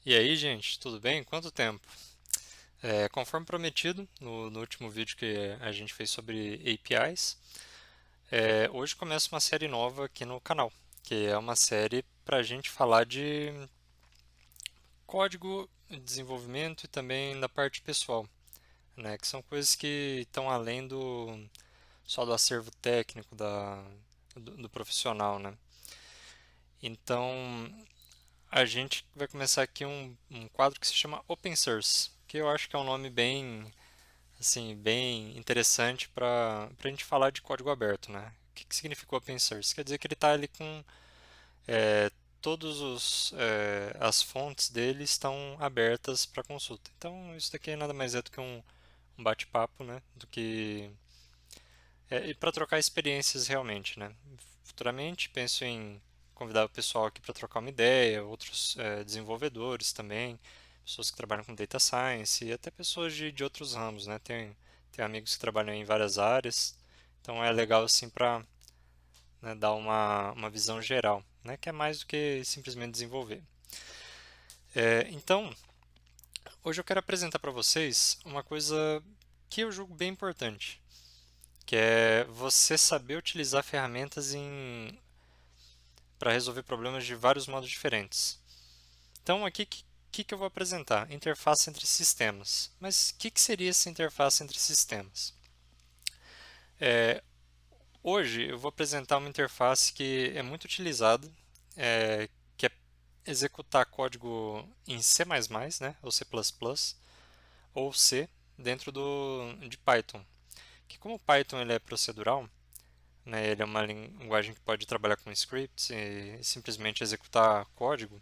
E aí, gente, tudo bem? Quanto tempo? Conforme prometido no último vídeo que a gente fez sobre APIs, hoje começa uma série nova aqui no canal, que é uma série para a gente falar de código, desenvolvimento e também da parte pessoal, né? Que são coisas que estão além só do acervo técnico do profissional, né? Então, a gente vai começar aqui um quadro que se chama Open Source, que eu acho que é um nome bem assim, bem interessante para a gente falar de código aberto, né? O que significa open source? Quer dizer que ele está ali com é, as fontes dele estão abertas para consulta. Então isso daqui nada mais é do que um bate-papo, né? Do que e para trocar experiências realmente, né? Futuramente penso em convidar o pessoal aqui para trocar uma ideia, outros desenvolvedores também, pessoas que trabalham com data science e até pessoas de outros ramos, né? Tem amigos que trabalham em várias áreas, então é legal assim para, né, dar uma visão geral, né? Que é mais do que simplesmente desenvolver. Então, hoje eu quero apresentar para vocês uma coisa que eu julgo bem importante, que é você saber utilizar ferramentas para resolver problemas de vários modos diferentes. Então, aqui, que eu vou apresentar? Interface entre sistemas. Mas o que seria essa interface entre sistemas? É, Hoje eu vou apresentar uma interface que é muito utilizada, que é executar código em C++, né, ou C++, ou C, dentro de Python. Que como o Python ele é procedural, né, ele é uma linguagem que pode trabalhar com scripts e simplesmente executar código.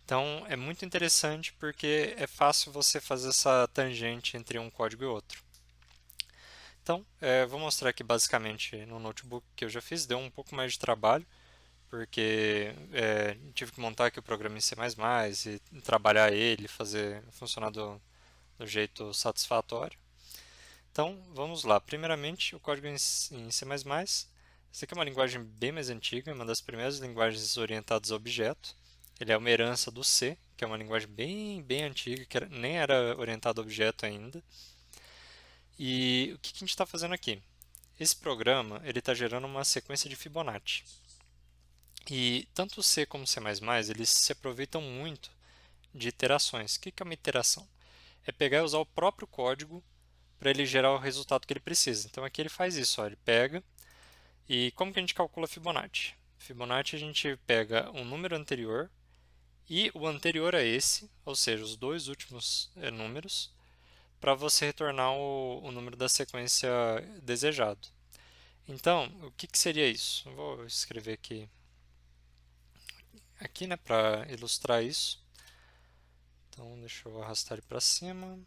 Então é muito interessante porque é fácil você fazer essa tangente entre um código e outro. Então, vou mostrar aqui basicamente no notebook que eu já fiz, deu um pouco mais de trabalho, porque tive que montar aqui o programa em C++ e trabalhar ele, fazer funcionar do jeito satisfatório. Então, vamos lá. Primeiramente, o código em C++. Essa aqui é uma linguagem bem mais antiga, uma das primeiras linguagens orientadas a objeto. Ele é uma herança do C, que é uma linguagem bem antiga, que nem era orientada a objeto ainda. E o que a gente está fazendo aqui? Esse programa ele está gerando uma sequência de Fibonacci. E tanto o C como o C++ eles se aproveitam muito de iterações. O que é uma iteração? É pegar e usar o próprio código para ele gerar o resultado que ele precisa. Então aqui ele faz isso, ó, ele pega e como que a gente calcula Fibonacci? Fibonacci a gente pega um número anterior e o anterior a esse, ou seja, os dois últimos números, para você retornar o número da sequência desejado. Então, o que seria isso? Eu vou escrever aqui, né, para ilustrar isso. Então, deixa eu arrastar ele para cima.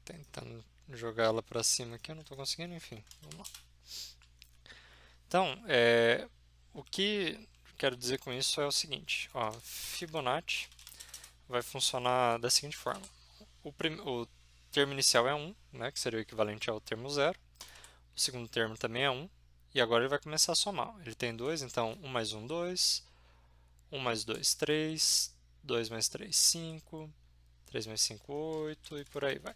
Tentando jogar ela para cima aqui, eu não estou conseguindo, enfim, vamos lá. Então, o que quero dizer com isso é o seguinte, ó, Fibonacci vai funcionar da seguinte forma. O termo inicial é 1, né, que seria o equivalente ao termo 0. O segundo termo também é 1. E agora ele vai começar a somar. Ele tem 2, então 1 mais 1, 2. 1 mais 2, 3. 2 mais 3, 5. 3 mais 5, 8. E por aí vai.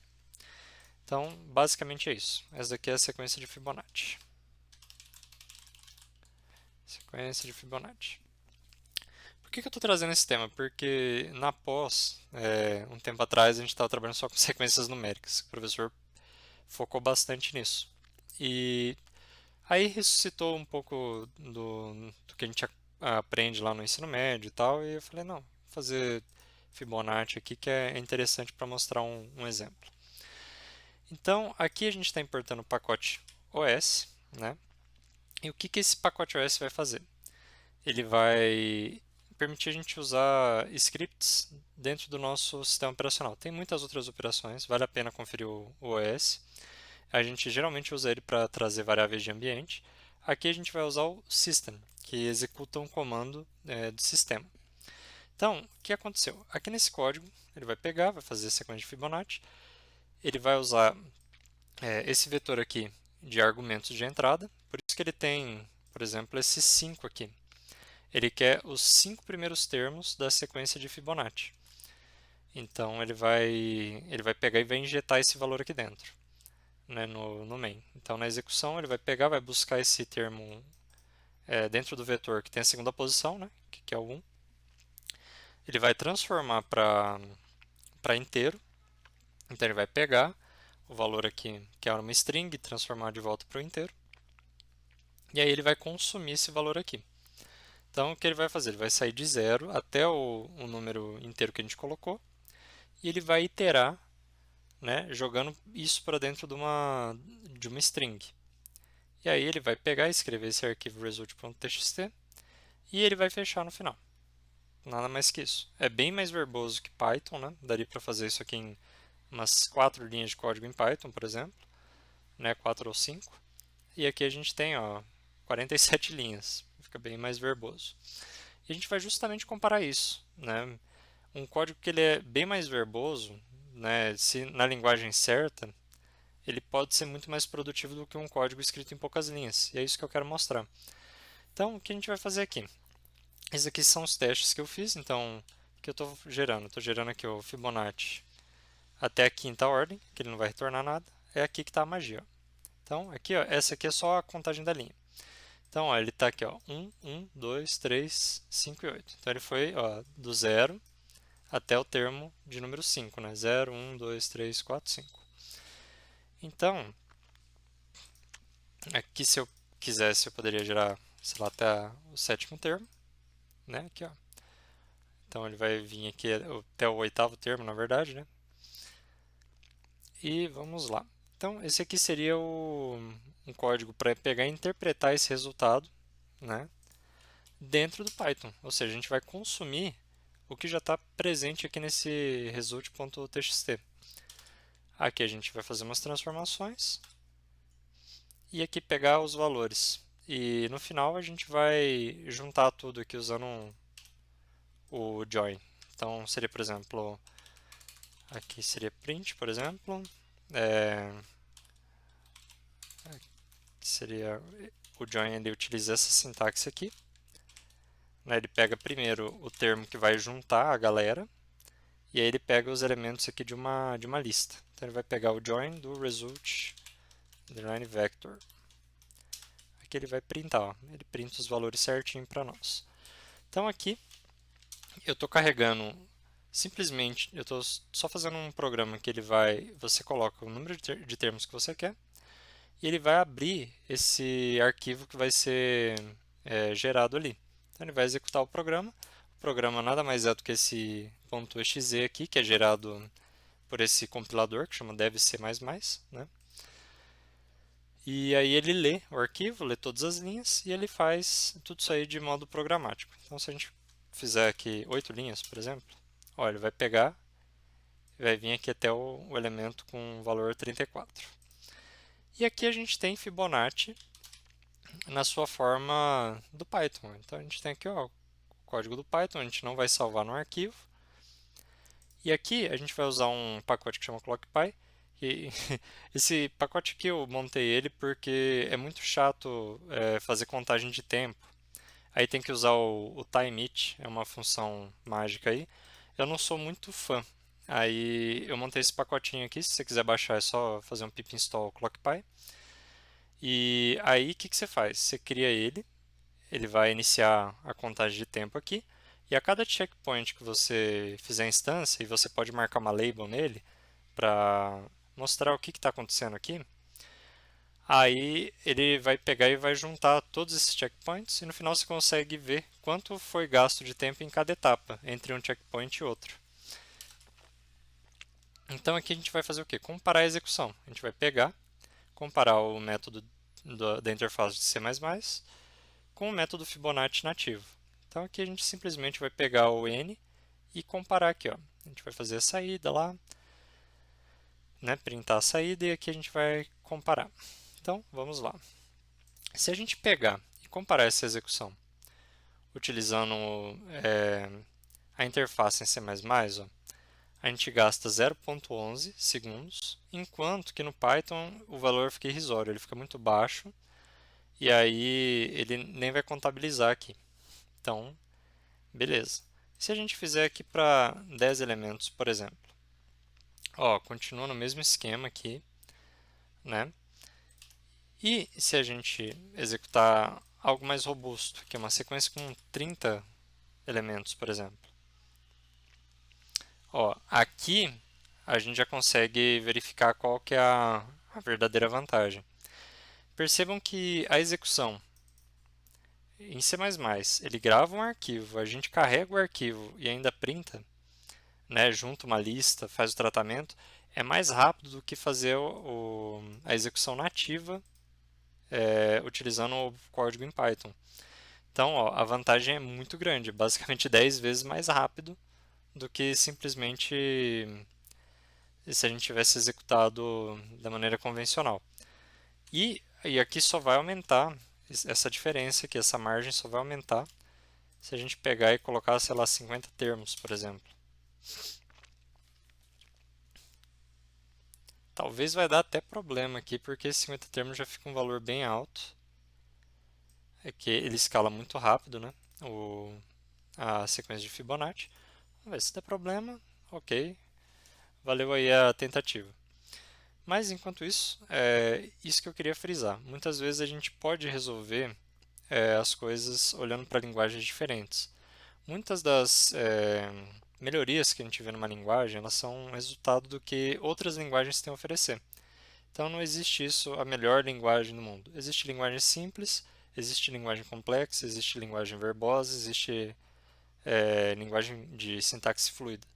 Então, basicamente é isso. Essa daqui é a sequência de Fibonacci. Sequência de Fibonacci. Por que eu estou trazendo esse tema? Porque na pós, um tempo atrás, a gente estava trabalhando só com sequências numéricas. O professor focou bastante nisso. E aí ressuscitou um pouco do que a gente aprende lá no ensino médio e tal, e eu falei, não, vou fazer Fibonacci aqui que é interessante para mostrar um exemplo. Então, aqui a gente está importando o pacote OS, né? E o que esse pacote OS vai fazer? Ele vai permitir a gente usar scripts dentro do nosso sistema operacional. Tem muitas outras operações, vale a pena conferir o OS. A gente geralmente usa ele para trazer variáveis de ambiente. Aqui a gente vai usar o system, que executa um comando do sistema. Então, o que aconteceu? Aqui nesse código, ele vai pegar, vai fazer a sequência de Fibonacci, ele vai usar esse vetor aqui de argumentos de entrada, por isso que ele tem, por exemplo, esses 5 aqui. Ele quer os 5 primeiros termos da sequência de Fibonacci. Então ele vai pegar e vai injetar esse valor aqui dentro, né, no main. Então na execução ele vai pegar, vai buscar esse termo dentro do vetor que tem a segunda posição, né, que é o 1. Ele vai transformar para inteiro. Então ele vai pegar o valor aqui, que era uma string, e transformar de volta para o inteiro. E aí ele vai consumir esse valor aqui. Então o que ele vai fazer? Ele vai sair de 0 até o número inteiro que a gente colocou. E ele vai iterar, né, jogando isso para dentro de uma string. E aí ele vai pegar e escrever esse arquivo result.txt e ele vai fechar no final. Nada mais que isso. É bem mais verboso que Python, né? Daria para fazer isso aqui em umas 4 linhas de código em Python, por exemplo, né? 4 ou 5. E aqui a gente tem, ó, 47 linhas. Fica bem mais verboso. E a gente vai justamente comparar isso, né? Um código que ele é bem mais verboso, né? Se na linguagem certa, ele pode ser muito mais produtivo do que um código escrito em poucas linhas. E é isso que eu quero mostrar. Então, o que a gente vai fazer aqui? Esses aqui são os testes que eu fiz, então, que eu estou gerando. Estou gerando aqui o Fibonacci até a quinta ordem, que ele não vai retornar nada. É aqui que está a magia. Ó. Então, aqui, ó, essa aqui é só a contagem da linha. Então, ó, ele está aqui, ó, 1, 2, 3, 5 e 8. Então, ele foi ó, do 0 até o termo de número 5, né? 0, 1, 2, 3, 4, 5. Então, aqui se eu quisesse, eu poderia gerar, sei lá, até o sétimo termo, né? Aqui, ó. Então, ele vai vir aqui até o oitavo termo, na verdade, né? E vamos lá. Então, esse aqui seria um código para pegar e interpretar esse resultado, né, dentro do Python. Ou seja, a gente vai consumir o que já está presente aqui nesse result.txt. Aqui a gente vai fazer umas transformações e aqui pegar os valores. E no final a gente vai juntar tudo aqui usando o join. Então seria, por exemplo, aqui seria print, por exemplo. Seria o join, ele utiliza essa sintaxe aqui. Né, ele pega primeiro o termo que vai juntar a galera, e aí ele pega os elementos aqui de uma lista. Então ele vai pegar o join do result underline vector. Aqui ele vai printar, ó. Ele printa os valores certinho para nós. Então aqui eu estou carregando simplesmente, eu estou só fazendo um programa que você coloca o número de termos que você quer, e ele vai abrir esse arquivo que vai ser gerado ali. Então ele vai executar o programa. O programa nada mais é do que esse .exe aqui, que é gerado por esse compilador, que chama devc++, né? E aí ele lê o arquivo, lê todas as linhas, e ele faz tudo isso aí de modo programático. Então se a gente fizer aqui 8 linhas, por exemplo, ó, ele vai pegar, vai vir aqui até o elemento com o valor 34. E aqui a gente tem Fibonacci na sua forma do Python. Então a gente tem aqui ó, o código do Python, a gente não vai salvar no arquivo. E aqui a gente vai usar um pacote que chama ClockPy. E esse pacote aqui eu montei ele porque é muito chato fazer contagem de tempo. Aí tem que usar o timeIt, é uma função mágica aí. Eu não sou muito fã. Aí eu montei esse pacotinho aqui, se você quiser baixar é só fazer um pip install ClockPy. E aí o que você faz? Você cria ele vai iniciar a contagem de tempo aqui, e a cada checkpoint que você fizer a instância, e você pode marcar uma label nele para mostrar o que está acontecendo aqui, aí ele vai pegar e vai juntar todos esses checkpoints, e no final você consegue ver quanto foi gasto de tempo em cada etapa, entre um checkpoint e outro. Então aqui a gente vai fazer o quê? Comparar a execução. A gente vai pegar, comparar o método da interface de C++ com o método Fibonacci nativo. Então aqui a gente simplesmente vai pegar o n e comparar aqui, ó. A gente vai fazer a saída lá, né, printar a saída e aqui a gente vai comparar. Então vamos lá. Se a gente pegar e comparar essa execução utilizando a interface em C++, ó, a gente gasta 0,11 segundos, enquanto que no Python o valor fica irrisório, ele fica muito baixo e aí ele nem vai contabilizar aqui. Então, beleza. Se a gente fizer aqui para 10 elementos, por exemplo, ó, continua no mesmo esquema aqui, né? E se a gente executar algo mais robusto, que é uma sequência com 30 elementos, por exemplo. Ó, aqui a gente já consegue verificar qual que é a verdadeira vantagem. Percebam que a execução em C++, ele grava um arquivo, a gente carrega o arquivo e ainda printa, né, junta uma lista, faz o tratamento, é mais rápido do que fazer a execução nativa utilizando o código em Python. Então, ó, a vantagem é muito grande, basicamente 10 vezes mais rápido do que simplesmente se a gente tivesse executado da maneira convencional. E aqui só vai aumentar essa diferença aqui, essa margem só vai aumentar se a gente pegar e colocar, sei lá, 50 termos, por exemplo. Talvez vai dar até problema aqui, porque 50 termos já fica um valor bem alto. É que ele escala muito rápido, né? A sequência de Fibonacci. Vamos ver se der problema. Ok, valeu aí a tentativa. Mas enquanto isso, é isso que eu queria frisar. Muitas vezes a gente pode resolver as coisas olhando para linguagens diferentes. Muitas das melhorias que a gente vê numa linguagem, elas são resultado do que outras linguagens têm a oferecer. Então não existe isso, a melhor linguagem do mundo. Existe linguagem simples, existe linguagem complexa, existe linguagem verbosa, existe linguagem de sintaxe fluida.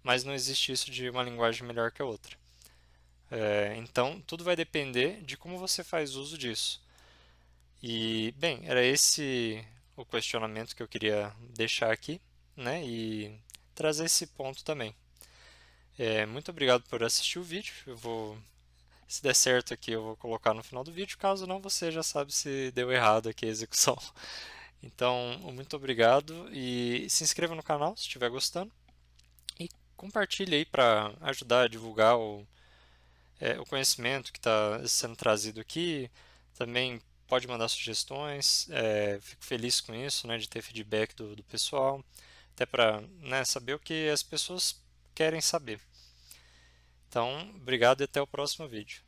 Mas não existe isso de uma linguagem melhor que a outra. Então tudo vai depender de como você faz uso disso. E, bem, era esse o questionamento que eu queria deixar aqui, né? E trazer esse ponto também. Muito obrigado por assistir o vídeo. Se der certo aqui, eu vou colocar no final do vídeo. Caso não, você já sabe se deu errado aqui a execução. Então, muito obrigado e se inscreva no canal se estiver gostando. E compartilhe aí para ajudar a divulgar o conhecimento que está sendo trazido aqui. Também pode mandar sugestões, fico feliz com isso, né, de ter feedback do pessoal, até para, né, saber o que as pessoas querem saber. Então, obrigado e até o próximo vídeo.